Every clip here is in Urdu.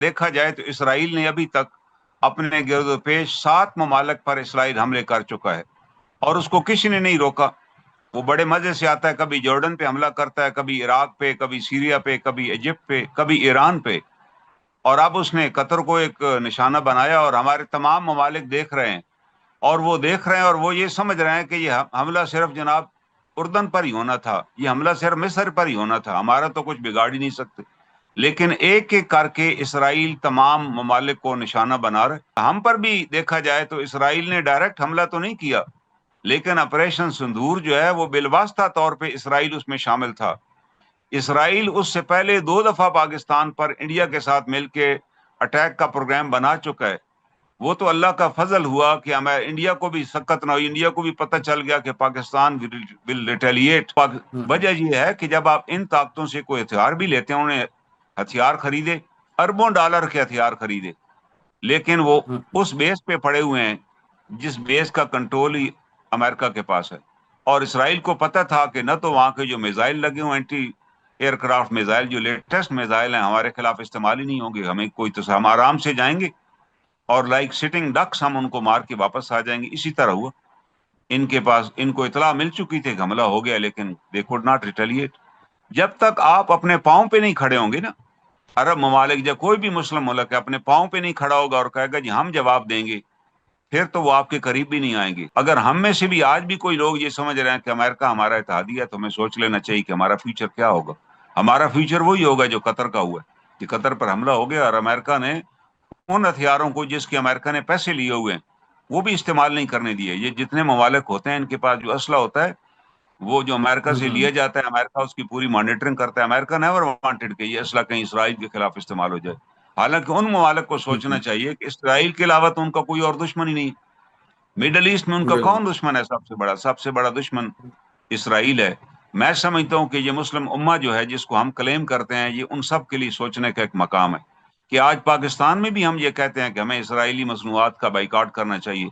دیکھا جائے تو اسرائیل نے ابھی تک اپنے گرد و پیش 7 ممالک پر اسرائیل حملے کر چکا ہے، اور اس کو کسی نے نہیں روکا۔ وہ بڑے مزے سے آتا ہے، کبھی جارڈن پہ حملہ کرتا ہے، کبھی عراق پہ، کبھی سیریا پہ، کبھی ایجپٹ پہ، کبھی ایران پہ، اور اب اس نے قطر کو ایک نشانہ بنایا، اور ہمارے تمام ممالک دیکھ رہے ہیں، اور وہ دیکھ رہے ہیں اور وہ یہ سمجھ رہے ہیں کہ یہ حملہ صرف جناب اردن پر ہی ہونا تھا، یہ حملہ صرف مصر پر ہی ہونا تھا، ہمارا تو کچھ بگاڑ ہی نہیں سکتے۔ لیکن ایک ایک کر کے اسرائیل تمام ممالک کو نشانہ بنا رہے۔ ہم پر بھی دیکھا جائے تو اسرائیل نے ڈائریکٹ حملہ تو نہیں کیا، لیکن آپریشن سندور جو ہے وہ بالواسطہ طور پہ اسرائیل اس میں شامل تھا۔ اسرائیل اس سے پہلے 2 دفعہ پاکستان پر انڈیا کے ساتھ مل کے اٹیک کا پروگرام بنا چکا ہے۔ وہ تو اللہ کا فضل ہوا کہ ہمیں انڈیا کو بھی سکت نہ ہوئی، انڈیا کو بھی پتہ چل گیا کہ پاکستان ول ریٹیلیٹ۔ وجہ یہ ہے کہ جب آپ ان طاقتوں سے کوئی ہتھیار بھی لیتے ہیں، انہوں نے ہتھیار خریدے، اربوں ڈالر کے ہتھیار خریدے، لیکن وہ اس بیس پہ پڑے ہوئے ہیں جس بیس کا کنٹرول ہی امریکہ کے پاس ہے۔ اور اسرائیل کو پتہ تھا کہ نہ تو وہاں کے جو میزائل لگے ہوئے اینٹی ایئر کرافٹ میزائل، جو لیٹسٹ میزائل ہیں، ہمارے خلاف استعمال ہی نہیں ہوں گے، ہمیں کوئی تو ہم آرام سے جائیں گے اور لائک سٹنگ ڈکس ہم ان کو مار کے واپس آ جائیں گے۔ اسی طرح ہوا، ان کے پاس ان کو اطلاع مل چکی تھی کہ حملہ ہو گیا، لیکن دے کوڈ ناٹ ریٹیلیٹ۔ جب تک آپ اپنے پاؤں پہ نہیں کھڑے ہوں گے نا، عرب ممالک جب کوئی بھی مسلم ملک ہے اپنے پاؤں پہ نہیں کھڑا ہوگا اور کہے گا جی ہم جواب دیں گے، پھر تو وہ آپ کے قریب بھی نہیں آئیں گے۔ اگر ہم میں سے بھی آج بھی کوئی لوگ یہ سمجھ رہے ہیں کہ امریکہ ہمارا اتحادی ہے، تو ہمیں سوچ لینا چاہیے کہ ہمارا فیوچر کیا ہوگا۔ ہمارا فیوچر وہی ہوگا جو قطر کا ہوا ہے، کہ قطر پر حملہ ہو گیا اور امریکہ نے ان ہتھیاروں کو جس کے امریکہ نے پیسے لیے ہوئے ہیں وہ بھی استعمال نہیں کرنے دیے۔ یہ جتنے ممالک ہوتے ہیں ان کے پاس جو اسلحہ ہوتا ہے وہ جو امریکہ سے لیا جاتا ہے، امریکہ اس کی پوری مانیٹرنگ کرتا ہے۔ امریکہ نیور وانٹڈ کہ یہ اسلحہ کہیں اسرائیل کے خلاف استعمال ہو جائے، حالانکہ ان ممالک کو سوچنا چاہیے کہ اسرائیل کے علاوہ تو ان کا کوئی اور دشمن ہی نہیں۔ مڈل ایسٹ میں ان کا بالکل کون دشمن ہے؟ سب سے بڑا دشمن اسرائیل ہے۔ میں سمجھتا ہوں کہ یہ مسلم امہ جو ہے جس کو ہم کلیم کرتے ہیں، یہ ان سب کے لیے سوچنے کا ایک مقام ہے کہ آج پاکستان میں بھی ہم یہ کہتے ہیں کہ ہمیں اسرائیلی مصنوعات کا بائیکاٹ کرنا چاہیے۔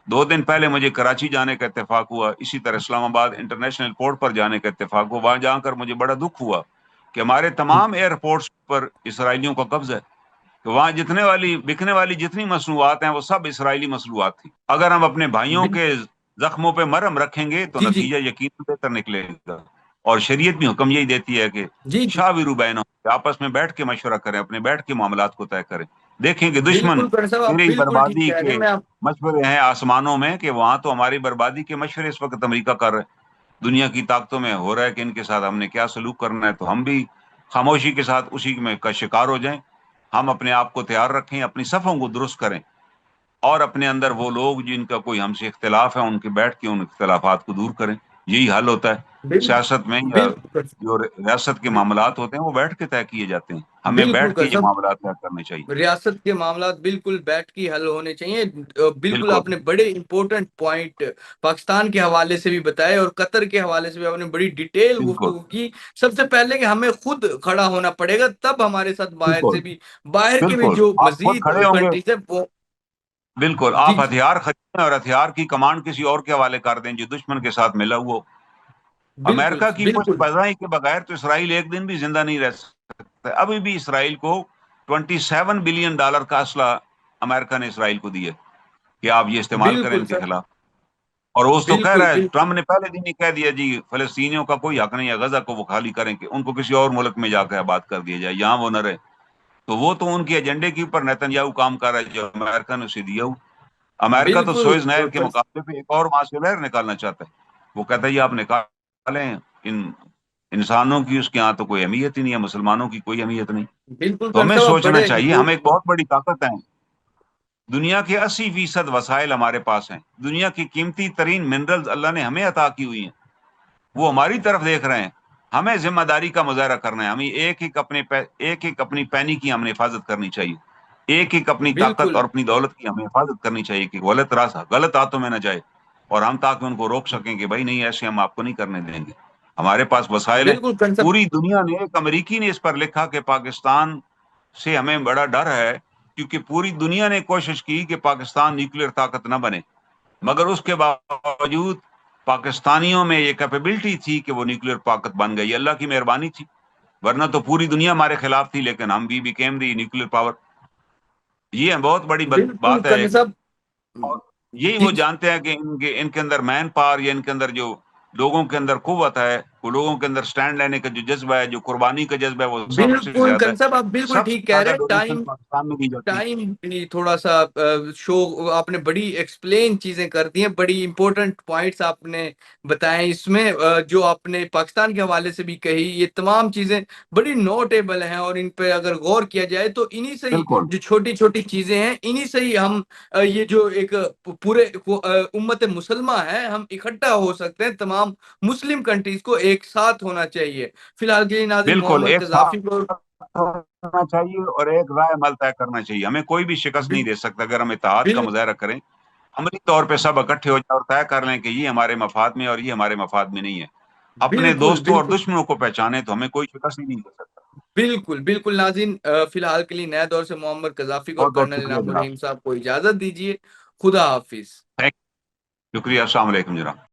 2 دن پہلے مجھے کراچی جانے کا اتفاق ہوا، اسی طرح اسلام آباد انٹرنیشنل ایئرپورٹ پر جانے کا اتفاق ہوا۔ وہاں جا کر مجھے بڑا دکھ ہوا کہ ہمارے تمام ایئرپورٹس پر اسرائیلیوں کا قبضہ ہے، کہ وہاں بکنے والی جتنی مصنوعات ہیں وہ سب اسرائیلی مصنوعات تھی۔ اگر ہم اپنے بھائیوں کے زخموں پہ مرہم رکھیں گے تو جی جی نتیجہ یقیناً بہتر نکلے گا۔ اور شریعت بھی حکم یہی دیتی ہے کہ جی جی شاوروا بینہم، آپس میں بیٹھ کے مشورہ کریں، اپنے بیٹھ کے معاملات کو طے کریں۔ دیکھیں کہ دشمن بالکل پیر صاحب، آپ تیری بالکل ٹھیک بربادی کہہ رہے کے ہیں۔ میں مشورے ہیں آسمانوں میں، کہ وہاں تو ہماری بربادی کے مشورے اس وقت امریکہ کر رہے، دنیا کی طاقتوں میں ہو رہا ہے کہ ان کے ساتھ ہم نے کیا سلوک کرنا ہے، تو ہم بھی خاموشی کے ساتھ اسی میں کا شکار ہو جائیں۔ ہم اپنے آپ کو تیار رکھیں، اپنی صفوں کو درست کریں، اور اپنے اندر وہ لوگ جن کا کوئی ہم سے اختلاف ہے ان کے بیٹھ کے ان اختلافات کو دور کریں۔ یہی حل ہوتا ہے سیاست میں، یا بالکل جو ریاست کے معاملات ہوتے ہیں وہ بیٹھ کے طے کیے جاتے ہیں، ہمیں بالکل بیٹھ کے پیر یہ صاحب، معاملات طے کرنے چاہیے۔ ریاست کے معاملات بالکل بیٹھ کے حل ہونے چاہیے۔ بالکل بالکل آپ نے بڑے امپورٹنٹ پوائنٹ پاکستان کے حوالے سے بھی بتائے اور قطر کے حوالے سے بھی آپ نے بڑی ڈیٹیل بالکل گفتگو کی۔ سب سے پہلے کہ ہمیں خود کھڑا ہونا پڑے گا، تب ہمارے ساتھ باہر بالکل سے بھی، باہر کے بھی بالکل جو آپ خود مزید کھڑے ہوں گے، کنٹریز ہے وہ بالکل جی آپ جی ہتھیار خریدیں اور ہتھیار کی کمانڈ کسی اور کے حوالے کر دیں جو دشمن کے ساتھ ملا ہوا ہو۔ بالکل امریکہ کی کچھ بالکل فضائی کے بغیر تو اسرائیل ایک دن بھی زندہ نہیں رہ سکتا۔ ابھی بھی اسرائیل کو $27 بلین کا اسلحہ امریکہ نے اسرائیل کو دیا کہ آپ یہ استعمال کریں بالکل ان کے سر، خلاف۔ اور وہ تو کہہ بالکل رہا ہے، بالکل ٹرمپ نے پہلے دن ہی کہہ دیا جی فلسطینیوں کا کوئی حق نہیں ہے، غزہ کو وہ خالی کریں کہ ان کو کسی اور ملک میں جا کے آباد کر دیا جائے، یہاں وہ نہ رہے۔ تو وہ تو ان کے ایجنڈے کے اوپر نیتن یاہو کام کر رہا ہے جو امریکہ نے اسے دیا ہو۔ امریکہ تو بالکل سوئز نہر کے مقابلے پہ ایک اور وہاں سے نہر نکالنا چاہتا ہے، وہ کہتا ہے یہ آپ نکالیں، ان انسانوں کی اس کے یہاں تو کوئی اہمیت ہی نہیں ہے، مسلمانوں کی کوئی اہمیت نہیں۔ بالکل تو پیر ہمیں صاحب، آپ سوچنا بڑے چاہیے، ہم ایک بہت بڑی طاقت ہیں، دنیا کے 80% وسائل ہمارے پاس ہیں، دنیا کی قیمتی ترین منرلز اللہ نے ہمیں عطا کی ہوئی ہیں، وہ ہماری طرف دیکھ رہے ہیں۔ ہمیں ذمہ داری کا مظاہرہ کرنا ہے، ہمیں ایک ایک اپنی پینی کی ہمیں حفاظت کرنی چاہیے، ایک ایک اپنی طاقت بالکل اور اپنی دولت کی ہمیں حفاظت کرنی چاہیے کہ غلط ہاتھوں میں نہ جائے، اور ہم تاکہ ان کو روک سکیں کہ بھائی نہیں، ایسے ہم آپ کو نہیں کرنے دیں گے۔ ہمارے پاس وسائل ہیں، بالکل پیر صاحب، پوری دنیا نے، ایک امریکی نے اس پر لکھا کہ پاکستان سے ہمیں بڑا ڈر ہے، کیونکہ پوری دنیا نے کوشش کی کہ پاکستان نیوکلیر طاقت نہ بنے، مگر اس کے باوجود پاکستانیوں میں یہ کیپیبلٹی تھی کہ وہ نیوکلیر طاقت بن گئی، اللہ کی مہربانی تھی، ورنہ تو پوری دنیا ہمارے خلاف تھی، لیکن ہم بھی بیکیم دی نیوکلیر پاور۔ یہ بہت بڑی بالکل بات ہے کرنے ایک، صاحب. اور یہی جی وہ جانتے ہیں کہ ان کے اندر مین پاور، یا ان کے اندر جو لوگوں کے اندر قوت ہے، وہ لوگوں کے اندر سٹینڈ لینے کا جو جذبہ ہے، جو قربانی کا جذبہ ہے، وہ سب سے بالکل زیادہ کرن ہے. صاحب آپ بالکل سب سے ٹھیک کہہ رہے زیادہ ہیں. ڈونیشن پاکستان میں دی جاتی ہے. ٹائم بھی تھوڑا سا شو آپ نے بڑی ایکسپلین چیزیں کر دی ہیں، بڑی امپورٹنٹ پوائنٹس آپ نے بتائے اس میں. جو آپ نے پاکستان کے حوالے سے بھی کہی، یہ تمام چیزیں بڑی نوٹیبل ہیں، اور ان پہ اگر غور کیا جائے تو انہی سے ہی بالکل جو چھوٹی چھوٹی چیزیں ہیں، انہی سے ہی ہم یہ جو ایک پورے امت مسلمہ ہے، ہم اکٹھا ہو سکتے ہیں. تمام مسلم کنٹریز کو ایک ساتھ ہونا چاہیے. فی الحال کے لیے ناظرین بالکل محمد ایک قذافی کو. ساتھ ہونا چاہیے اور ایک رائے عمل طے کرنا چاہیے. ہمیں کوئی بھی شکست نہیں دے سکتا اگر ہم اتحاد کا بال مظاہرہ کریں، عملی طور پہ سب اکٹھے ہو جائیں اور طے کر لیں کہ یہ ہمارے مفاد میں اور یہ ہمارے مفاد میں نہیں ہے. اپنے بالکل دوستوں اور بالکل دشمنوں کو پہچانے تو ہمیں کوئی شکست نہیں دے سکتا. بالکل بالکل ناظرین، فی الحال کے لیے نئے دور سے محمد قذافی کو اور بہت بہت کرنل شکریہ انعام جناب. الرحیم صاحب کو اجازت دیجیے. خدا حافظ. شکریہ. السلام علیکم جناب.